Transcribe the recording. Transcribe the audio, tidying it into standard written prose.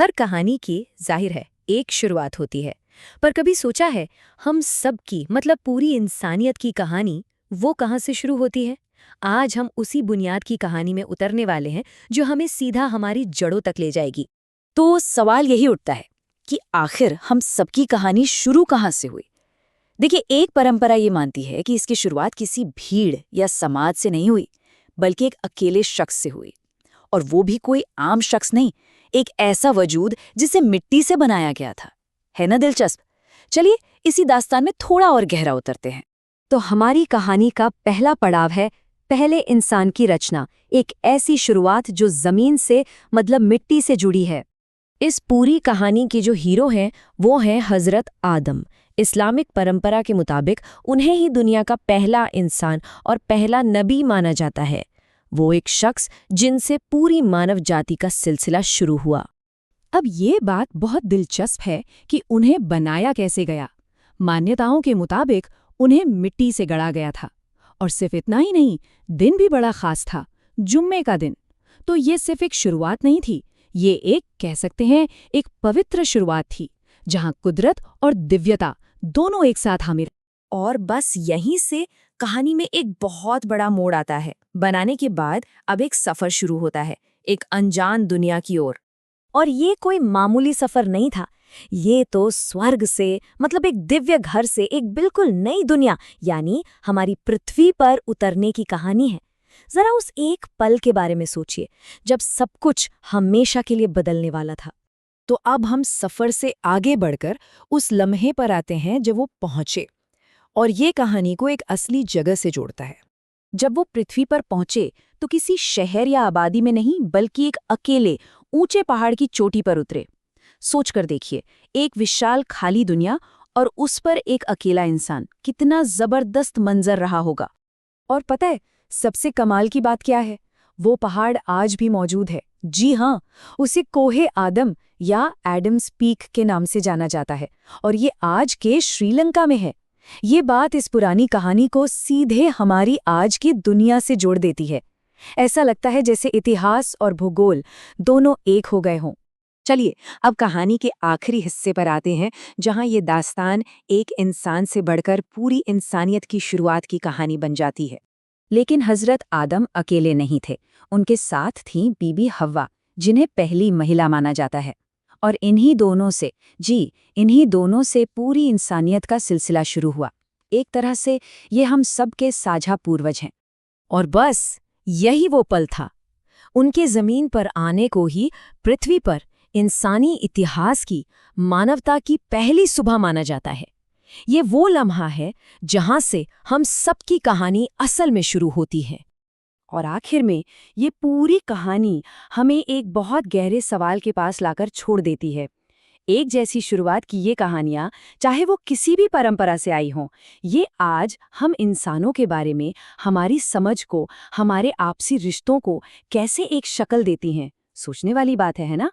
हर कहानी की जाहिर है एक शुरुआत होती है। पर कभी सोचा है हम सब की मतलब पूरी इंसानियत की कहानी वो कहाँ से शुरू होती है? आज हम उसी बुनियाद की कहानी में उतरने वाले हैं जो हमें सीधा हमारी जड़ों तक ले जाएगी। तो सवाल यही उठता है कि आखिर हम सबकी कहानी शुरू कहाँ से हुई। देखिए, एक परंपरा ये मानती है कि इसकी शुरुआत किसी भीड़ या समाज से नहीं हुई, बल्कि एक अकेले शख्स से हुई। और वो भी कोई आम शख्स नहीं, एक ऐसा वजूद जिसे मिट्टी से बनाया गया था। है ना दिलचस्प? चलिए इसी दास्तान में थोड़ा और गहरा उतरते हैं। तो हमारी कहानी का पहला पड़ाव है पहले इंसान की रचना, एक ऐसी शुरुआत जो जमीन से मतलब मिट्टी से जुड़ी है। इस पूरी कहानी के जो हीरो हैं वो हैं हजरत आदम। इस्लामिक परंपरा के मुताबिक उन्हें ही दुनिया का पहला इंसान और पहला नबी माना जाता है। वो एक शख्स जिनसे पूरी मानव जाति का सिलसिला शुरू हुआ। अब ये बात बहुत दिलचस्प है कि उन्हें बनाया कैसे गया। मान्यताओं के मुताबिक उन्हें मिट्टी से गढ़ा गया था। और सिर्फ इतना ही नहीं, दिन भी बड़ा खास था, जुम्मे का दिन। तो ये सिर्फ एक शुरुआत नहीं थी, ये एक कह सकते हैं एक पवित्र शुरुआत थी, जहां कुदरत और दिव्यता दोनों एक साथ हामिल। और बस यहीं से कहानी में एक बहुत बड़ा मोड़ आता है। बनाने के बाद अब एक सफर शुरू होता है, एक अनजान दुनिया की ओर। और ये कोई मामूली सफर नहीं था, ये तो स्वर्ग से मतलब एक दिव्य घर से एक बिल्कुल नई दुनिया यानी हमारी पृथ्वी पर उतरने की कहानी है। जरा उस एक पल के बारे में सोचिए जब सब कुछ हमेशा के लिए बदलने वाला था। तो अब हम सफर से आगे बढ़कर उस लम्हे पर आते हैं जब वो पहुंचे, और ये कहानी को एक असली जगह से जोड़ता है। जब वो पृथ्वी पर पहुंचे तो किसी शहर या आबादी में नहीं, बल्कि एक अकेले ऊंचे पहाड़ की चोटी पर उतरे। सोचकर देखिए, एक विशाल खाली दुनिया और उस पर एक अकेला इंसान, कितना जबरदस्त मंजर रहा होगा। और पता है सबसे कमाल की बात क्या है? वो पहाड़ आज भी मौजूद है। जी हाँ, उसे कोहे आदम या एडम्स पीक के नाम से जाना जाता है, और ये आज के श्रीलंका में है। ये बात इस पुरानी कहानी को सीधे हमारी आज की दुनिया से जोड़ देती है। ऐसा लगता है जैसे इतिहास और भूगोल दोनों एक हो गए हों। चलिए अब कहानी के आखिरी हिस्से पर आते हैं, जहां ये दास्तान एक इंसान से बढ़कर पूरी इंसानियत की शुरुआत की कहानी बन जाती है। लेकिन हजरत आदम अकेले नहीं थे, उनके साथ थी बीबी हव्वा, जिन्हें पहली महिला माना जाता है। और इन्हीं दोनों से पूरी इंसानियत का सिलसिला शुरू हुआ। एक तरह से ये हम सब के साझा पूर्वज हैं। और बस यही वो पल था, उनके जमीन पर आने को ही पृथ्वी पर इंसानी इतिहास की, मानवता की पहली सुबह माना जाता है। ये वो लम्हा है जहां से हम सबकी कहानी असल में शुरू होती है। और आखिर में ये पूरी कहानी हमें एक बहुत गहरे सवाल के पास लाकर छोड़ देती है। एक जैसी शुरुआत की ये कहानियां, चाहे वो किसी भी परंपरा से आई हों, ये आज हम इंसानों के बारे में हमारी समझ को, हमारे आपसी रिश्तों को कैसे एक शक्ल देती हैं। सोचने वाली बात है ना?